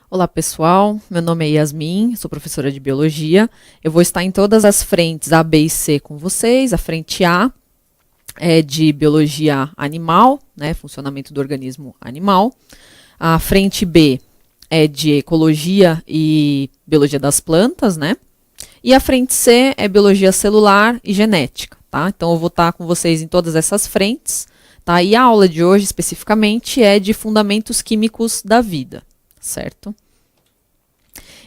Olá pessoal, meu nome é Yasmin, sou professora de Biologia. Eu vou estar em todas as frentes A, B e C com vocês. A frente A é de Biologia Animal, né, funcionamento do organismo animal. A frente B é de Ecologia e Biologia das plantas, né? E a frente C é Biologia Celular e Genética, tá? Então eu vou estar com vocês em todas essas frentes, tá? E a aula de hoje, especificamente, é de Fundamentos Químicos da Vida, certo?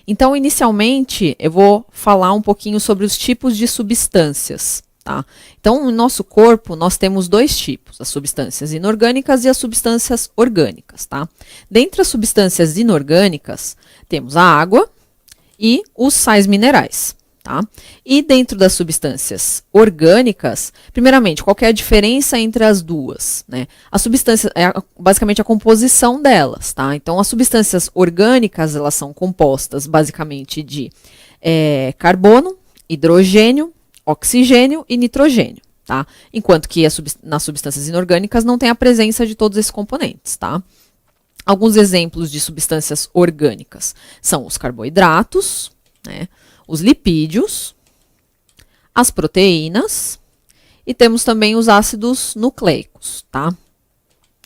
Então, inicialmente, eu vou falar um pouquinho sobre os tipos de substâncias, tá? Então, no nosso corpo, nós temos dois tipos, as substâncias inorgânicas e as substâncias orgânicas, tá? Dentre as substâncias inorgânicas, temos a água e os sais minerais, tá? E dentro das substâncias orgânicas, primeiramente, qual que é a diferença entre as duas, né? A substância é basicamente a composição delas, tá? Então, as substâncias orgânicas, elas são compostas basicamente de carbono, hidrogênio, oxigênio e nitrogênio, tá? Enquanto que nas substâncias inorgânicas não tem a presença de todos esses componentes, tá? Alguns exemplos de substâncias orgânicas são os carboidratos, né, os lipídios, as proteínas e temos também os ácidos nucleicos, tá?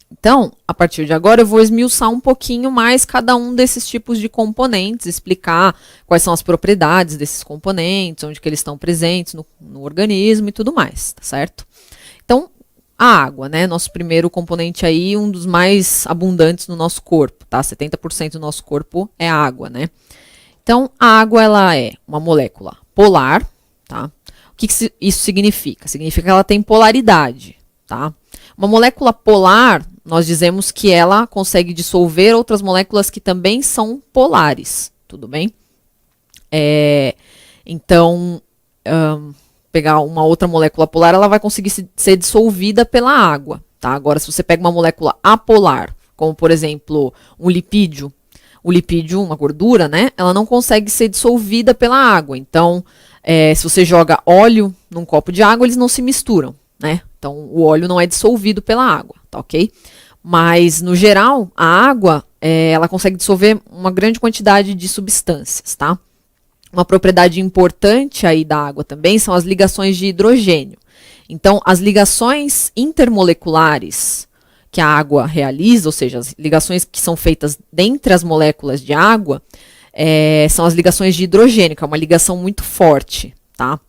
Então, a partir de agora eu vou esmiuçar um pouquinho mais cada um desses tipos de componentes, explicar quais são as propriedades desses componentes, onde que eles estão presentes no organismo e tudo mais, tá certo? Então, a água, né? Nosso primeiro componente aí, um dos mais abundantes no nosso corpo, tá? 70% do nosso corpo é água, né? Então, a água, ela é uma molécula polar, tá? O que isso significa? Significa que ela tem polaridade, tá? Uma molécula polar, nós dizemos que ela consegue dissolver outras moléculas que também são polares, tudo bem? Então, pegar uma outra molécula polar, ela vai conseguir ser dissolvida pela água, tá? Agora, se você pega uma molécula apolar, como por exemplo um lipídio, o lipídio, uma gordura, né? Ela não consegue ser dissolvida pela água. Então, se você joga óleo num copo de água, eles não se misturam, né? Então, o óleo não é dissolvido pela água, tá ok? Mas, no geral, a água, ela consegue dissolver uma grande quantidade de substâncias, tá? Uma propriedade importante aí da água também são as ligações de hidrogênio. Então, as ligações intermoleculares que a água realiza, ou seja, as ligações que são feitas dentre as moléculas de água, são as ligações de hidrogênio, que é uma ligação muito forte, tá?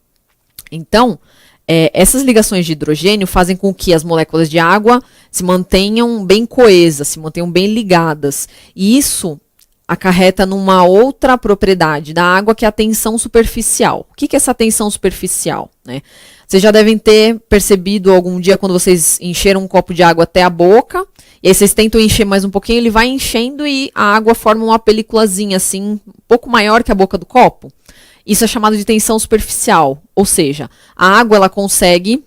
Então, essas ligações de hidrogênio fazem com que as moléculas de água se mantenham bem coesas, se mantenham bem ligadas. E isso acarreta numa outra propriedade da água, que é a tensão superficial. O que é essa tensão superficial, né? Vocês já devem ter percebido algum dia quando vocês encheram um copo de água até a boca, e aí vocês tentam encher mais um pouquinho, ele vai enchendo e a água forma uma peliculazinha assim, um pouco maior que a boca do copo. Isso é chamado de tensão superficial, ou seja, a água ela consegue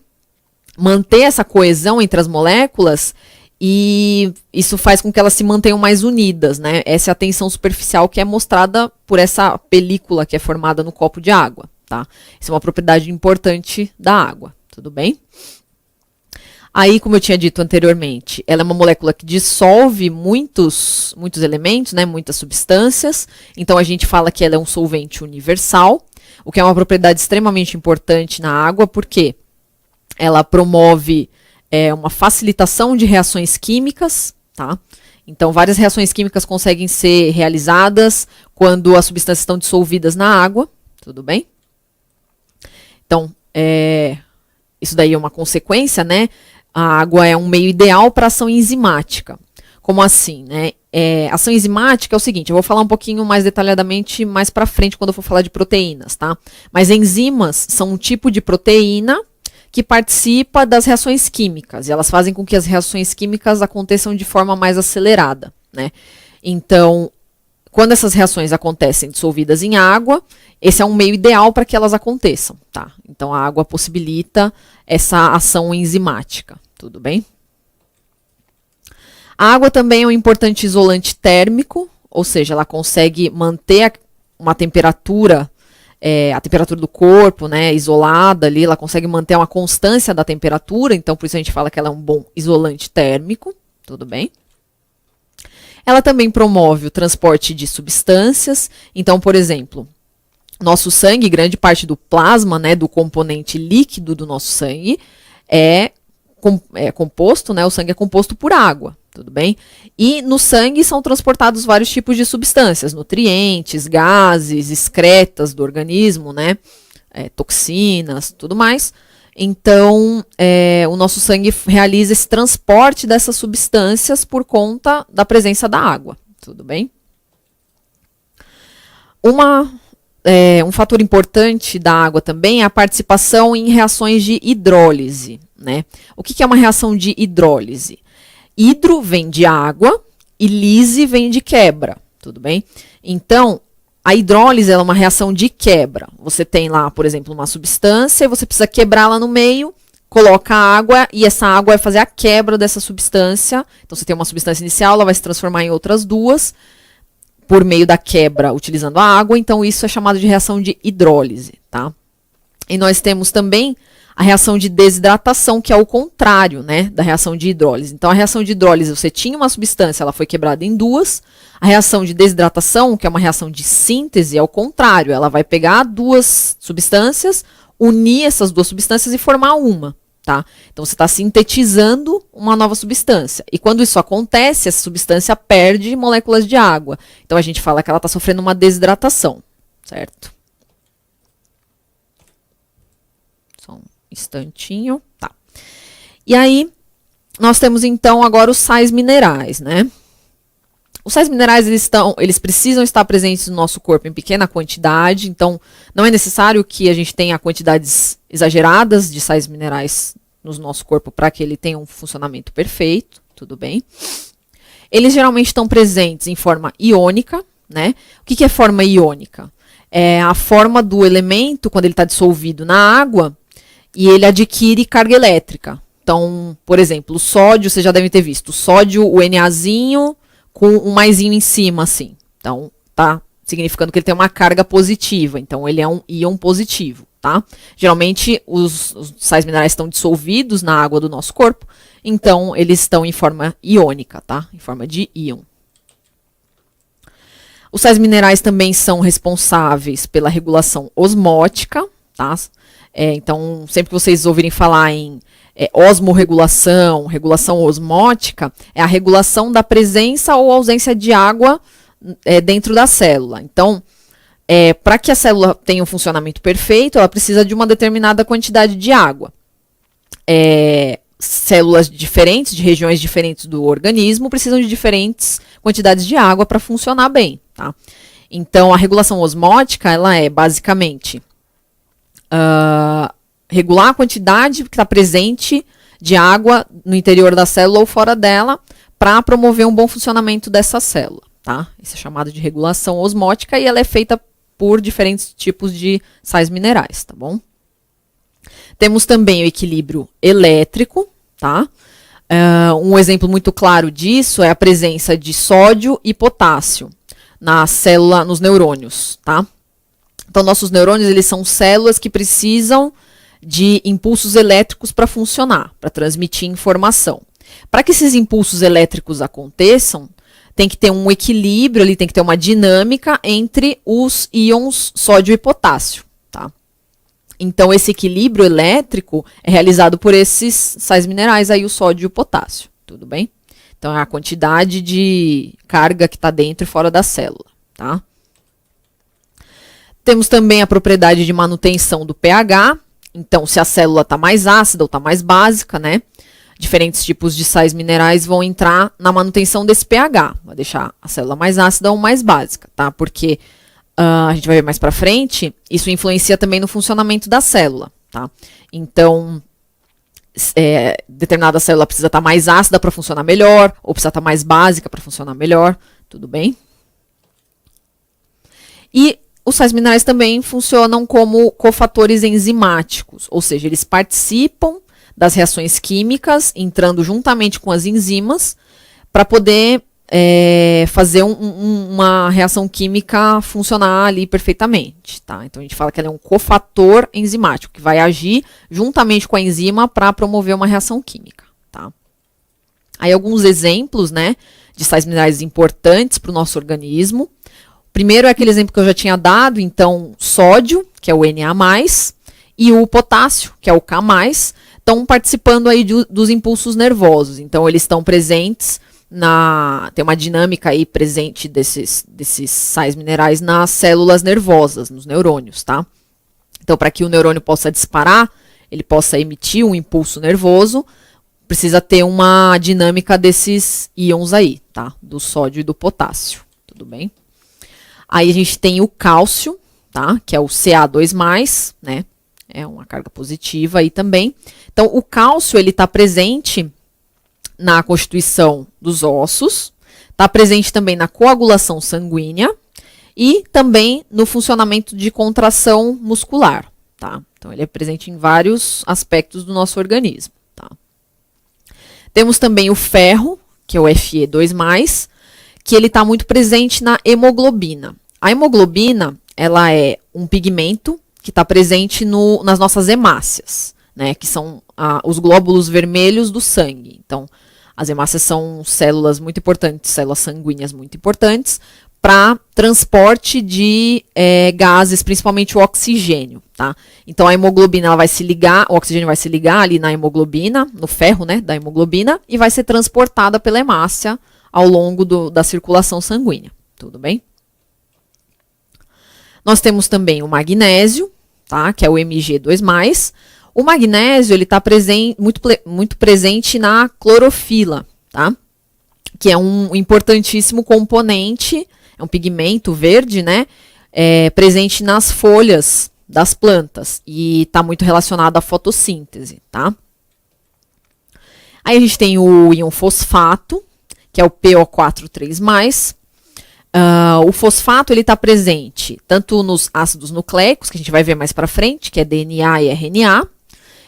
manter essa coesão entre as moléculas e isso faz com que elas se mantenham mais unidas, né? Essa é a tensão superficial que é mostrada por essa película que é formada no copo de água, tá? Isso é uma propriedade importante da água, tudo bem? Aí, como eu tinha dito anteriormente, ela é uma molécula que dissolve muitos elementos, né? Muitas substâncias. Então, a gente fala que ela é um solvente universal, o que é uma propriedade extremamente importante na água, porque ela promove uma facilitação de reações químicas, tá? Então, várias reações químicas conseguem ser realizadas quando as substâncias estão dissolvidas na água, tudo bem? Então, isso daí é uma consequência, né? A água é um meio ideal para ação enzimática. Como assim, né? Ação enzimática é o seguinte, eu vou falar um pouquinho mais detalhadamente mais para frente quando eu for falar de proteínas, tá? Mas enzimas são um tipo de proteína que participa das reações químicas, e elas fazem com que as reações químicas aconteçam de forma mais acelerada, né? Então, quando essas reações acontecem dissolvidas em água, esse é um meio ideal para que elas aconteçam, tá? Então, a água possibilita essa ação enzimática, tudo bem? A água também é um importante isolante térmico, ou seja, ela consegue manter uma temperatura, a temperatura do corpo, né, isolada ali, ela consegue manter uma constância da temperatura, então por isso a gente fala que ela é um bom isolante térmico, tudo bem? Ela também promove o transporte de substâncias. Então, por exemplo, nosso sangue, grande parte do plasma, né, do componente líquido do nosso sangue, é composto, né, o sangue é composto por água, tudo bem? E no sangue são transportados vários tipos de substâncias, nutrientes, gases, excretas do organismo, né, toxinas, tudo mais. Então, o nosso sangue realiza esse transporte dessas substâncias por conta da presença da água, tudo bem? Um fator importante da água também é a participação em reações de hidrólise, né? O que é uma reação de hidrólise? Hidro vem de água e lise vem de quebra, tudo bem? Então, a hidrólise é uma reação de quebra. Você tem lá, por exemplo, uma substância e você precisa quebrá-la no meio, coloca água e essa água vai fazer a quebra dessa substância. Então, você tem uma substância inicial, ela vai se transformar em outras duas por meio da quebra utilizando a água. Então, isso é chamado de reação de hidrólise, tá? E nós temos também a reação de desidratação, que é o contrário, né, da reação de hidrólise. Então, a reação de hidrólise, você tinha uma substância, ela foi quebrada em duas. A reação de desidratação, que é uma reação de síntese, é o contrário. Ela vai pegar duas substâncias, unir essas duas substâncias e formar uma, tá? Então, você está sintetizando uma nova substância. E quando isso acontece, essa substância perde moléculas de água. Então, a gente fala que ela está sofrendo uma desidratação, certo? Só um instantinho, tá. E aí, nós temos então agora os sais minerais, né? Os sais minerais, eles precisam estar presentes no nosso corpo em pequena quantidade, então não é necessário que a gente tenha quantidades exageradas de sais minerais no nosso corpo para que ele tenha um funcionamento perfeito, tudo bem? Eles geralmente estão presentes em forma iônica, né? O que é forma iônica? É a forma do elemento quando ele está dissolvido na água e ele adquire carga elétrica. Então, por exemplo, o sódio, vocês já devem ter visto, o sódio, o Nazinho, com um maisinho em cima, assim. Então, tá significando que ele tem uma carga positiva. Então, ele é um íon positivo, tá? Geralmente, os sais minerais estão dissolvidos na água do nosso corpo. Então, eles estão em forma iônica, tá? Em forma de íon. Os sais minerais também são responsáveis pela regulação osmótica, tá? Então, sempre que vocês ouvirem falar em osmorregulação, regulação osmótica, é a regulação da presença ou ausência de água dentro da célula. Então, para que a célula tenha um funcionamento perfeito, ela precisa de uma determinada quantidade de água. Células diferentes, de regiões diferentes do organismo, precisam de diferentes quantidades de água para funcionar bem, tá? Então, a regulação osmótica, ela é basicamente regular a quantidade que está presente de água no interior da célula ou fora dela para promover um bom funcionamento dessa célula, tá? Isso é chamado de regulação osmótica e ela é feita por diferentes tipos de sais minerais, tá bom? Temos também o equilíbrio elétrico, tá? Um exemplo muito claro disso é a presença de sódio e potássio na célula, nos neurônios, tá? Então, nossos neurônios, eles são células que precisam de impulsos elétricos para funcionar, para transmitir informação. Para que esses impulsos elétricos aconteçam, tem que ter um equilíbrio, ali tem que ter uma dinâmica entre os íons sódio e potássio, tá? Então, esse equilíbrio elétrico é realizado por esses sais minerais aí, o sódio e o potássio, tudo bem? Então, é a quantidade de carga que está dentro e fora da célula, tá? Temos também a propriedade de manutenção do pH. Então, se a célula está mais ácida ou está mais básica, né? Diferentes tipos de sais minerais vão entrar na manutenção desse pH. Vai deixar a célula mais ácida ou mais básica, tá? Porque a gente vai ver mais para frente, isso influencia também no funcionamento da célula, tá? Então, determinada célula precisa estar mais ácida para funcionar melhor, ou precisa estar mais básica para funcionar melhor, tudo bem? E os sais minerais também funcionam como cofatores enzimáticos, ou seja, eles participam das reações químicas, entrando juntamente com as enzimas, para poder fazer uma reação química funcionar ali perfeitamente, tá? Então, a gente fala que ela é um cofator enzimático, que vai agir juntamente com a enzima para promover uma reação química, tá? Aí alguns exemplos, né, de sais minerais importantes para o nosso organismo. Primeiro é aquele exemplo que eu já tinha dado, então, sódio, que é o Na+, e o potássio, que é o K+, estão participando aí dos impulsos nervosos. Então, eles estão presentes tem uma dinâmica aí presente desses sais minerais nas células nervosas, nos neurônios, tá? Então, para que o neurônio possa disparar, ele possa emitir um impulso nervoso, precisa ter uma dinâmica desses íons aí, tá? Do sódio e do potássio, tudo bem? Aí a gente tem o cálcio, tá? Que é o Ca2+, né? É uma carga positiva aí também. Então, o cálcio, ele está presente na constituição dos ossos, está presente também na coagulação sanguínea e também no funcionamento de contração muscular, tá? Então, ele é presente em vários aspectos do nosso organismo, tá? Temos também o ferro, que é o Fe2+, que ele está muito presente na hemoglobina. A hemoglobina, ela é um pigmento que está presente nas nossas hemácias, né? Que são os glóbulos vermelhos do sangue. Então, as hemácias são células muito importantes, células sanguíneas muito importantes, para transporte de gases, principalmente o oxigênio, tá? Então, a hemoglobina ela vai se ligar, o oxigênio vai se ligar ali na hemoglobina, no ferro, né, da hemoglobina, e vai ser transportada pela hemácia ao longo da circulação sanguínea, tudo bem? Nós temos também o magnésio, tá, que é o Mg2+. O magnésio, ele está muito presente na clorofila, tá? Que é um importantíssimo componente, é um pigmento verde, né? Presente nas folhas das plantas e está muito relacionado à fotossíntese, tá? Aí a gente tem o íon fosfato, que é o PO4,3+. O fosfato, ele está presente tanto nos ácidos nucleicos, que a gente vai ver mais para frente, que é DNA e RNA,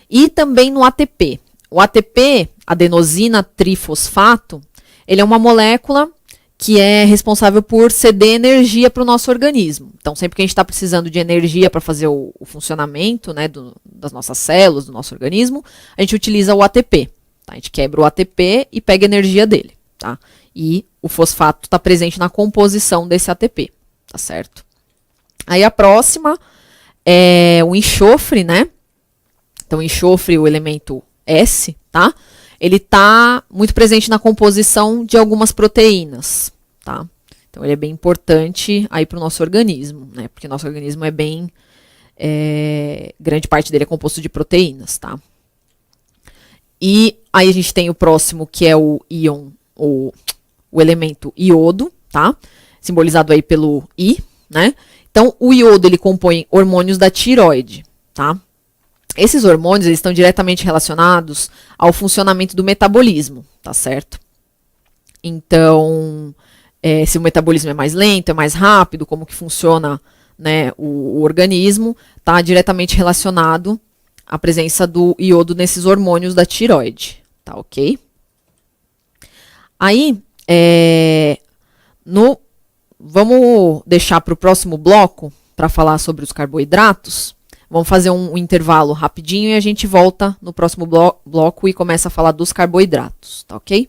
e também no ATP. O ATP, adenosina trifosfato, ele é uma molécula que é responsável por ceder energia para o nosso organismo. Então, sempre que a gente está precisando de energia para fazer o funcionamento, né, das nossas células, do nosso organismo, a gente utiliza o ATP. Tá? A gente quebra o ATP e pega energia dele. Tá? E o fosfato está presente na composição desse ATP, tá certo? Aí a próxima é o enxofre, né? Então, o enxofre, o elemento S, tá? Ele está muito presente na composição de algumas proteínas, tá? Então, ele é bem importante aí para o nosso organismo, né? Porque o nosso organismo é bem... grande parte dele é composto de proteínas, tá? E aí a gente tem o próximo, que é o íon, o elemento iodo, tá? Simbolizado aí pelo I, né? Então, o iodo, ele compõe hormônios da tireoide, tá? Esses hormônios, eles estão diretamente relacionados ao funcionamento do metabolismo, tá certo? Então, se o metabolismo é mais lento, é mais rápido, como que funciona, né, o organismo, tá diretamente relacionado à presença do iodo nesses hormônios da tireoide, tá ok? Aí, vamos deixar para o próximo bloco, para falar sobre os carboidratos. Vamos fazer um intervalo rapidinho e a gente volta no próximo bloco e começa a falar dos carboidratos, tá ok?